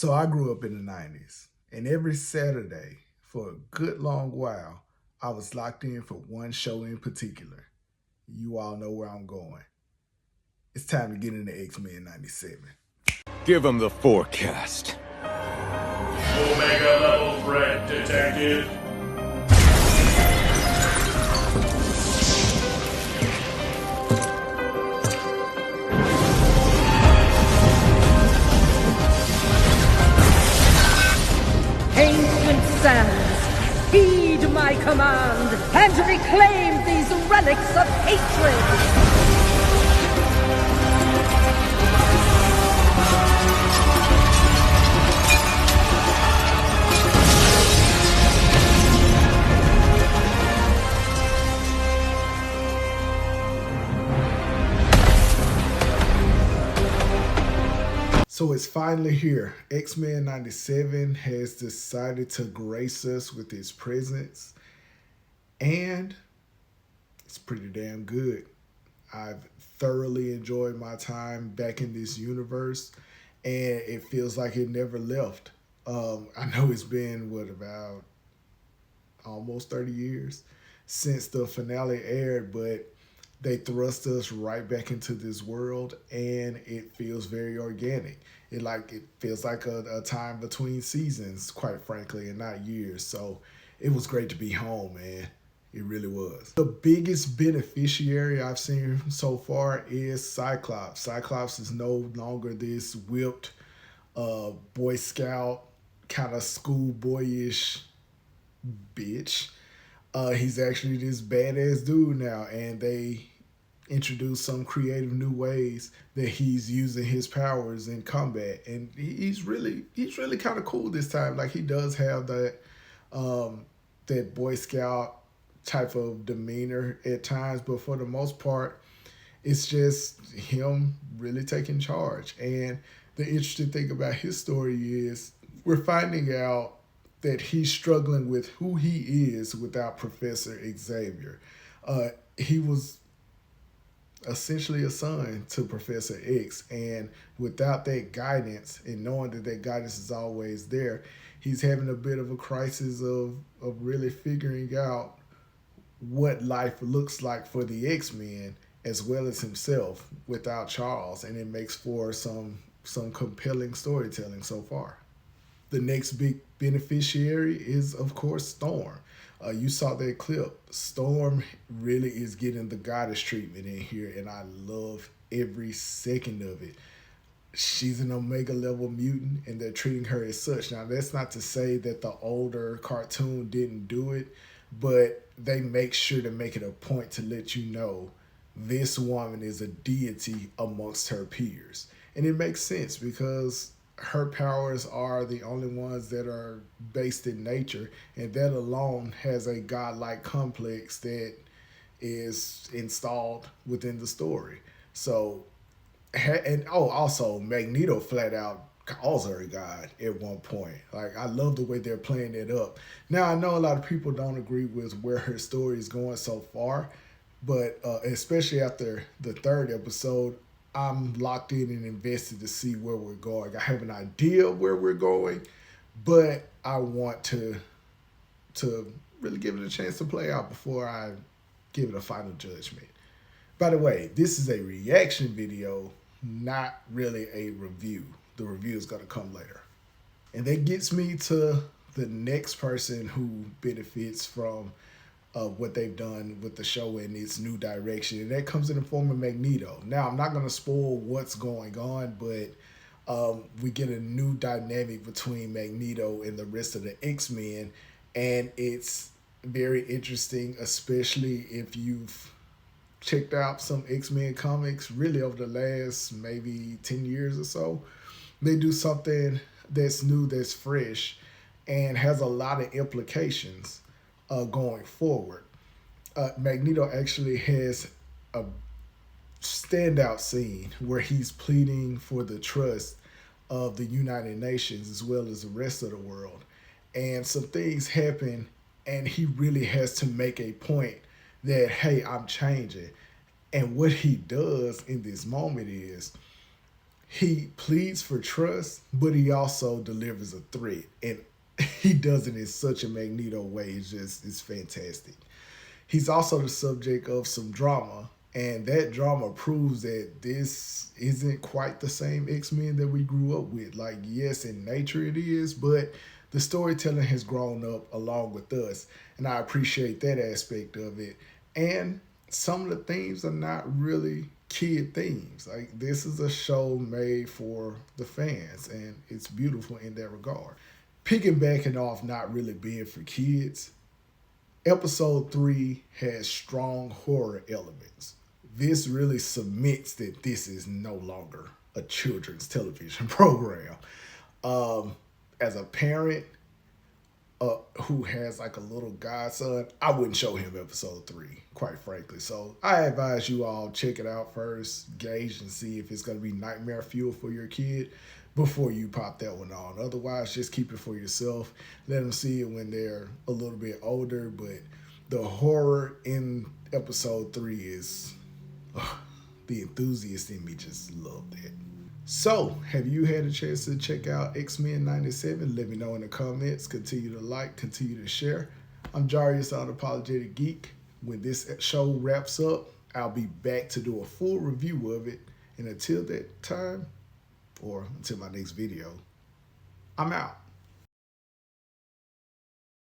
So I grew up in the 90s, and every Saturday for a good long while, I was locked in for one show in particular. You all know where I'm going. It's time to get into X-Men 97. Give him the forecast. Omega level threat detected. Ancient sands, heed my command and reclaim these relics of hatred! So it's finally here. X-Men 97 has decided to grace us with its presence, and it's pretty damn good. I've thoroughly enjoyed my time back in this universe, and it feels like it never left. I know it's been, about almost 30 years since the finale aired, but they thrust us right back into this world, and it feels very organic. It feels like a time between seasons, quite frankly, and not years. So it was great to be home, man. It really was. The biggest beneficiary I've seen so far is Cyclops. Cyclops is no longer this whipped Boy Scout kind of schoolboyish bitch. He's actually this badass dude now, and they introduced some creative new ways that he's using his powers in combat, and he's really kind of cool this time. Like, he does have that that Boy Scout type of demeanor at times, but for the most part, it's just him really taking charge. And the interesting thing about his story is we're finding out that he's struggling with who he is without Professor Xavier. He was essentially a son to Professor X, and without that guidance and knowing that guidance is always there, he's having a bit of a crisis of really figuring out what life looks like for the X-Men as well as himself without Charles, and it makes for some compelling storytelling so far. The next big beneficiary is, of course, Storm. You saw that clip. Storm really is getting the goddess treatment in here, and I love every second of it. She's an Omega level mutant, and they're treating her as such. Now, that's not to say that the older cartoon didn't do it, but they make sure to make it a point to let you know this woman is a deity amongst her peers. And it makes sense because her powers are the only ones that are based in nature, and that alone has a godlike complex that is installed within the story. So, and also Magneto flat out calls her a god at one point. Like, I love the way they're playing it up. Now, I know a lot of people don't agree with where her story is going so far, but especially after the third episode, I'm locked in and invested to see where we're going. I have an idea of where we're going, but I want to really give it a chance to play out before I give it a final judgment. By the way, this is a reaction video, not really a review. The review is going to come later. And that gets me to the next person who benefits from what they've done with the show in its new direction, and that comes in the form of Magneto. Now, I'm not going to spoil what's going on, but we get a new dynamic between Magneto and the rest of the X-Men, and it's very interesting, especially if you've checked out some X-Men comics really over the last maybe 10 years or so. They do something that's new, that's fresh, and has a lot of implications going forward. Magneto actually has a standout scene where he's pleading for the trust of the United Nations as well as the rest of the world. And some things happen, and he really has to make a point that, hey, I'm changing. And what he does in this moment is He pleads for trust, but he also delivers a threat. And he does it in such a Magneto way. It's fantastic. He's also the subject of some drama, and that drama proves that this isn't quite the same X-Men that we grew up with. Like, yes, in nature it is, but the storytelling has grown up along with us, and I appreciate that aspect of it. And some of the themes are not really kid themes. Like, this is a show made for the fans, and it's beautiful in that regard. Piggybacking off not really being for kids, episode 3 has strong horror elements. This really submits that this is no longer a children's television program. As a parent who has like a little godson, I wouldn't show him episode 3, quite frankly. So I advise you all check it out first, gauge and see if it's going to be nightmare fuel for your kid before you pop that one on. Otherwise, just keep it for yourself. Let them see it when they're a little bit older. But the horror in episode 3 is the enthusiast in me just loved it. So, have you had a chance to check out X-Men 97? Let me know in the comments. Continue to like, continue to share. I'm Jarius, Unapologetic Geek. When this show wraps up, I'll be back to do a full review of it. And until that time, or until my next video, I'm out.